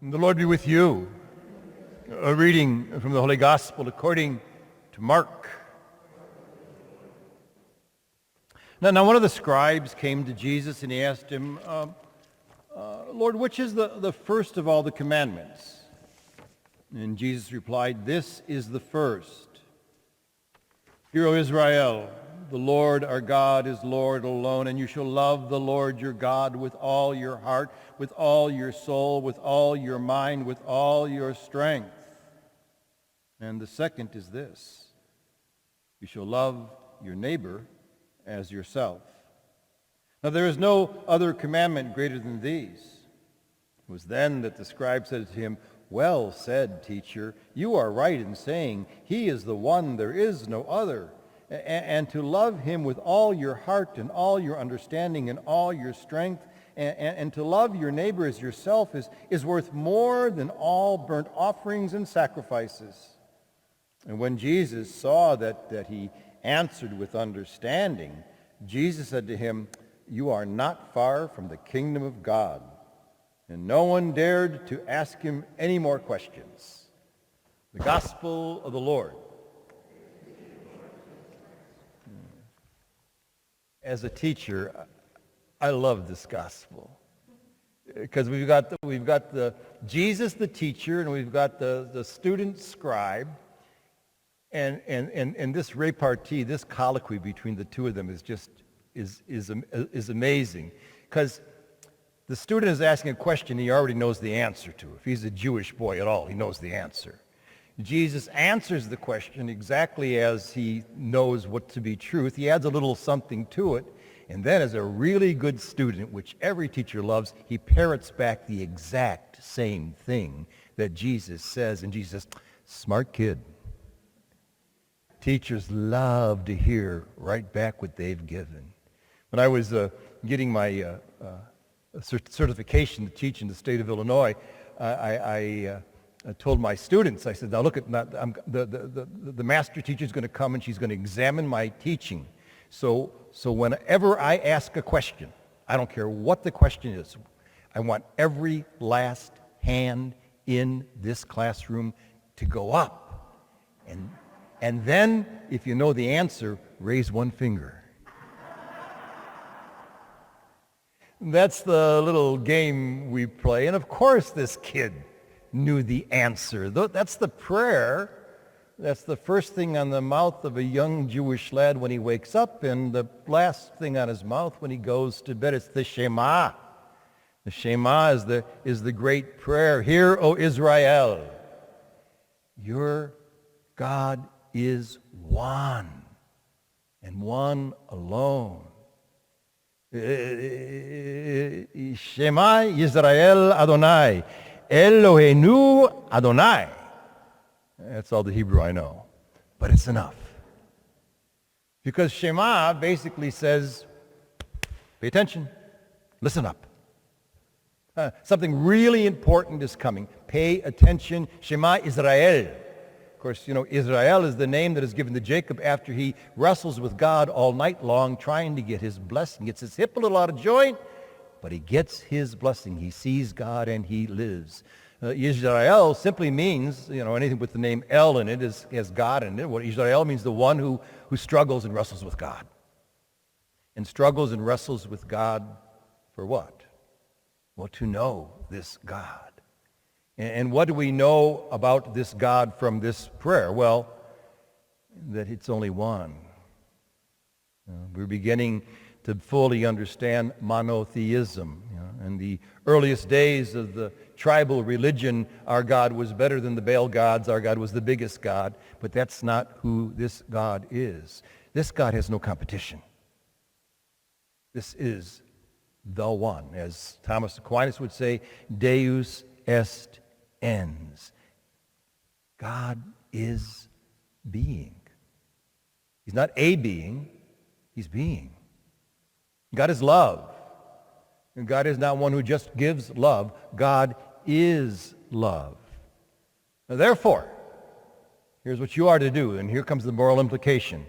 The Lord be with you. A reading from the Holy Gospel according to Mark. Now one of the scribes came to Jesus and he asked him, Lord, which is the first of all the commandments? And Jesus replied, this is the first. Hear, O Israel, the Lord our God is Lord alone, and you shall love the Lord your God with all your heart, with all your soul, with all your mind, with all your strength. And the second is this: you shall love your neighbor as yourself. Now there is no other commandment greater than these. It was then that the scribe said to him, well said, teacher, you are right in saying, he is the one, there is no other. And to love him with all your heart and all your understanding and all your strength, and to love your neighbor as yourself is worth more than all burnt offerings and sacrifices. And when Jesus saw that he answered with understanding, Jesus said to him, you are not far from the kingdom of God. And no one dared to ask him any more questions. The Gospel of the Lord. As a teacher, I love this gospel because we've got the Jesus the teacher, and we've got the student scribe, and this repartee, this colloquy between the two of them is amazing, because the student is asking a question he already knows the answer to. If he's a Jewish boy at all, he knows the answer. Jesus answers the question exactly as he knows what to be truth. He adds a little something to it, and then as a really good student, which every teacher loves, he parrots back the exact same thing that Jesus says, and Jesus says, smart kid. Teachers love to hear right back what they've given. When I was getting my certification to teach in the state of Illinois, I told my students, I said, now look, the master teacher is going to come and she's going to examine my teaching. So whenever I ask a question, I don't care what the question is, I want every last hand in this classroom to go up. And then, if you know the answer, raise one finger. That's the little game we play. And of course this kid knew the answer. That's the prayer. That's the first thing on the mouth of a young Jewish lad when he wakes up, and the last thing on his mouth when he goes to bed. It's the Shema. The Shema is the great prayer. Hear, O Israel, your God is one, and one alone. Shema Yisrael Adonai. Eloheinu Adonai. That's all the Hebrew I know. But it's enough. Because Shema basically says, pay attention, listen up. Something really important is coming. Pay attention. Shema Israel. Of course, Israel is the name that is given to Jacob after he wrestles with God all night long trying to get his blessing. Gets his hip a little out of joint, but he gets his blessing. He sees God and he lives. Israel simply means, anything with the name El in it has God in it. What Israel means, the one who struggles and wrestles with God. And struggles and wrestles with God for what? Well, to know this God. And what do we know about this God from this prayer? Well, that it's only one. We're beginning to fully understand monotheism. In the earliest days of the tribal religion, our God was better than the Baal gods. Our God was the biggest God. But that's not who this God is. This God has no competition. This is the one. As Thomas Aquinas would say, Deus est ens. God is being. He's not a being. He's being. God is love. And God is not one who just gives love. God is love. Now, therefore, here's what you are to do, and here comes the moral implication.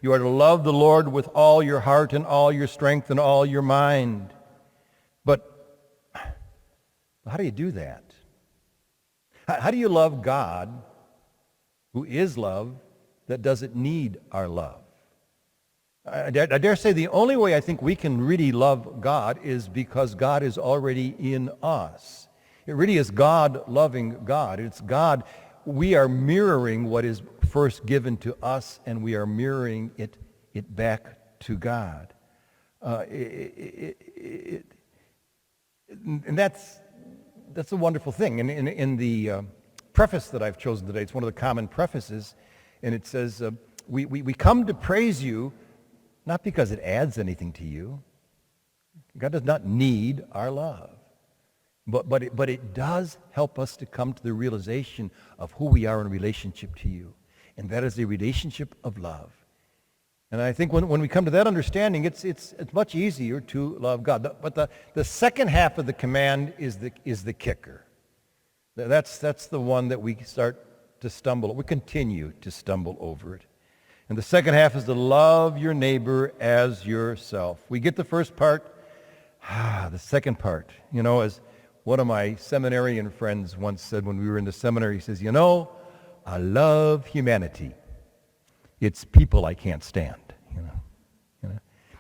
You are to love the Lord with all your heart and all your strength and all your mind. But how do you do that? How do you love God, who is love, that doesn't need our love? I dare say the only way I think we can really love God is because God is already in us. It really is God loving God. It's God. We are mirroring what is first given to us, and we are mirroring it back to God. And that's a wonderful thing. And in the preface that I've chosen today, it's one of the common prefaces, and it says, we come to praise you not because it adds anything to you. God does not need our love. But it does help us to come to the realization of who we are in relationship to you. And that is a relationship of love. And I think when we come to that understanding, it's much easier to love God. But the second half of the command is the kicker. That's the one that we start to stumble. We continue to stumble over it. And the second half is to love your neighbor as yourself. We get the first part. The second part, as one of my seminarian friends once said when we were in the seminary, he says, I love humanity. It's people I can't stand.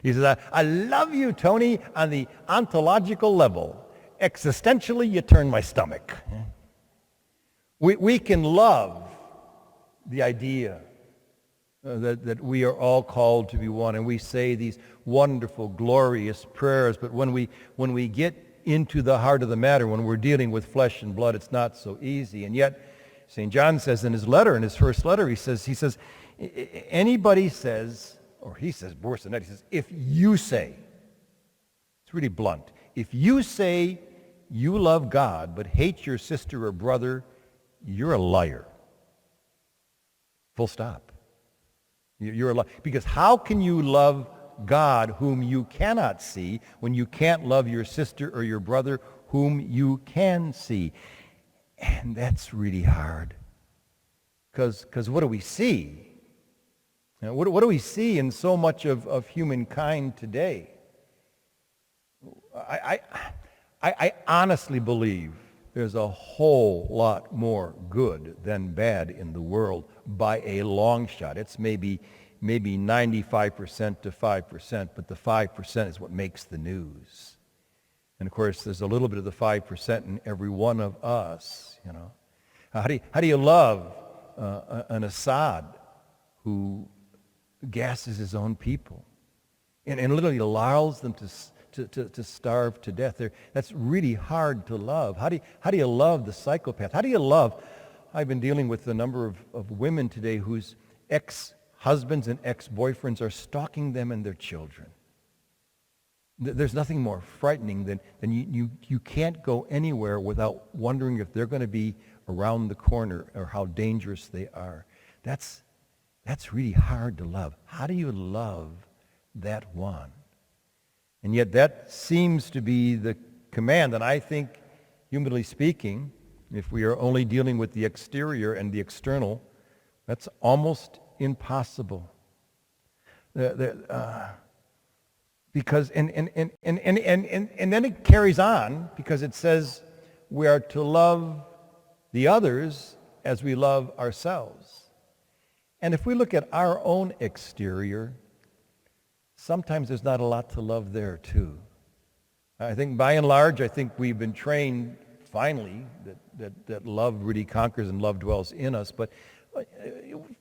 He says, I love you, Tony, on the ontological level. Existentially, you turn my stomach. We can love the idea that we are all called to be one, and we say these wonderful, glorious prayers, but when we get into the heart of the matter, when we're dealing with flesh and blood, it's not so easy. And yet, St. John says in his first letter, he says, anybody says, or he says worse than that, he says, if you say, it's really blunt, if you say you love God but hate your sister or brother, you're a liar. Full stop. You're a liar. Because how can you love God whom you cannot see when you can't love your sister or your brother whom you can see? And that's really hard. Because what do we see? What do we see in so much of humankind today? I honestly believe there's a whole lot more good than bad in the world by a long shot. It's maybe 95% to 5%, but the 5% is what makes the news. And of course, there's a little bit of the 5% in every one of us, How do you love an Assad who gasses his own people and literally allows them to starve to death? That's really hard to love. How do you love the psychopath? How do you love? I've been dealing with a number of women today whose ex-husbands and ex-boyfriends are stalking them and their children. There's nothing more frightening than you can't go anywhere without wondering if they're going to be around the corner or how dangerous they are. That's really hard to love. How do you love that one? And yet that seems to be the command. And I think, humanly speaking, if we are only dealing with the exterior and the external, that's almost impossible. Because and then it carries on because it says we are to love the others as we love ourselves. And if we look at our own exterior, sometimes there's not a lot to love there too. I think by and large, we've been trained finally that love really conquers and love dwells in us. But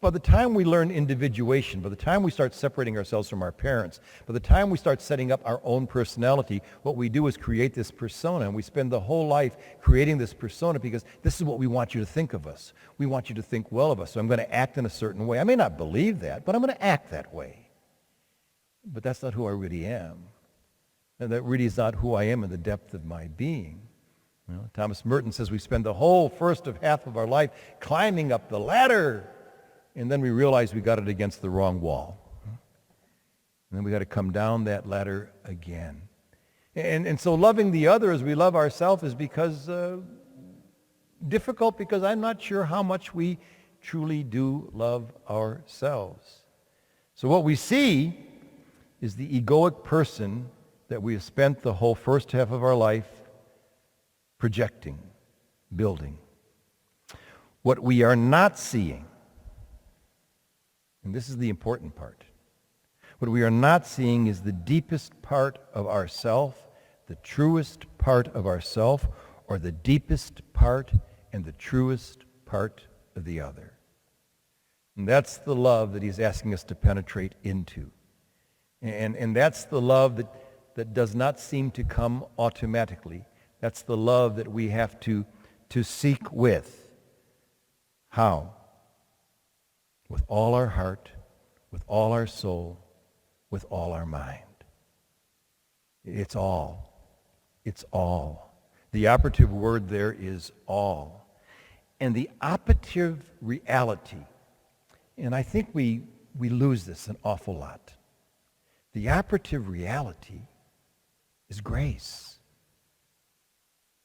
by the time we learn individuation, by the time we start separating ourselves from our parents, by the time we start setting up our own personality, what we do is create this persona, and we spend the whole life creating this persona because this is what we want you to think of us. We want you to think well of us, so I'm going to act in a certain way. I may not believe that, but I'm going to act that way. But that's not who I really am. And that really is not who I am in the depth of my being. Thomas Merton says we spend the whole first half of our life climbing up the ladder, and then we realize we got it against the wrong wall. And then we got to come down that ladder again. And so loving the other as we love ourselves is difficult because I'm not sure how much we truly do love ourselves. So what we see is the egoic person that we have spent the whole first half of our life projecting, building. What we are not seeing, and this is the important part, what we are not seeing is the deepest part of ourself, the truest part of ourself, or the deepest part and the truest part of the other. And that's the love that he's asking us to penetrate into. And that's the love that does not seem to come automatically. That's the love that we have to seek with. How? With all our heart, with all our soul, with all our mind. It's all. It's all. The operative word there is all. And the operative reality, and I think we lose this an awful lot. The operative reality is grace.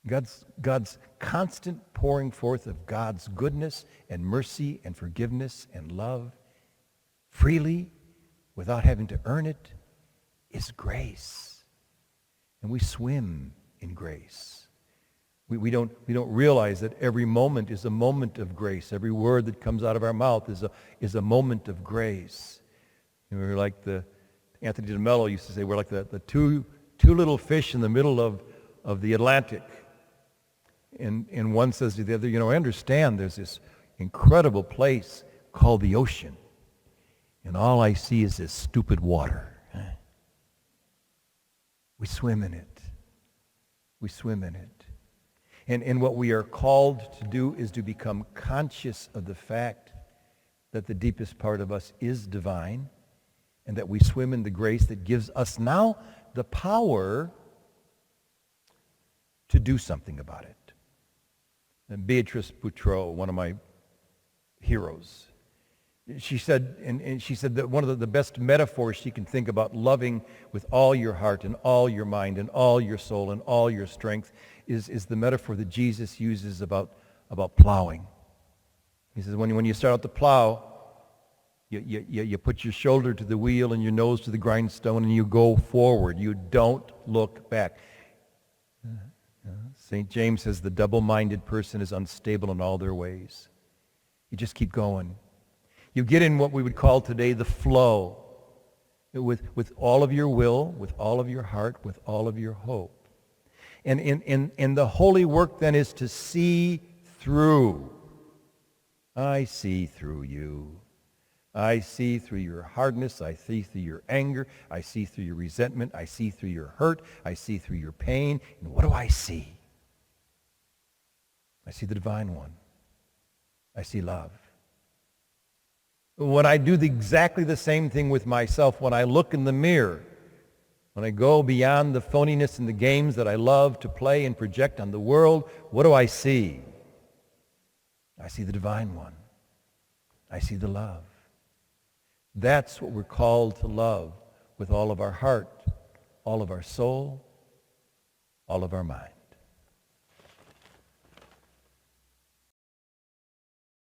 God's constant pouring forth of God's goodness and mercy and forgiveness and love freely without having to earn it is grace. And we swim in grace. We don't realize that every moment is a moment of grace. Every word that comes out of our mouth is a moment of grace. And we're like Anthony DeMello used to say, we're like the two little fish in the middle of the Atlantic. And one says to the other, I understand there's this incredible place called the ocean, and all I see is this stupid water. We swim in it. We swim in it. And what we are called to do is to become conscious of the fact that the deepest part of us is divine, and that we swim in the grace that gives us now the power to do something about it. And Beatrice Boutreau, one of my heroes, she said that one of the best metaphors she can think about loving with all your heart and all your mind and all your soul and all your strength is the metaphor that Jesus uses about plowing. He says when you start out to plow, you put your shoulder to the wheel and your nose to the grindstone and you go forward. You don't look back. St. James says the double-minded person is unstable in all their ways. You just keep going. You get in what we would call today the flow with all of your will, with all of your heart, with all of your hope. And the holy work then is to see through. I see through you. I see through your hardness. I see through your anger. I see through your resentment. I see through your hurt. I see through your pain. And what do I see? I see the divine one. I see love. When I do exactly the same thing with myself, when I look in the mirror, when I go beyond the phoniness and the games that I love to play and project on the world, what do I see? I see the divine one. I see the love. That's what we're called to love with all of our heart, all of our soul, all of our mind.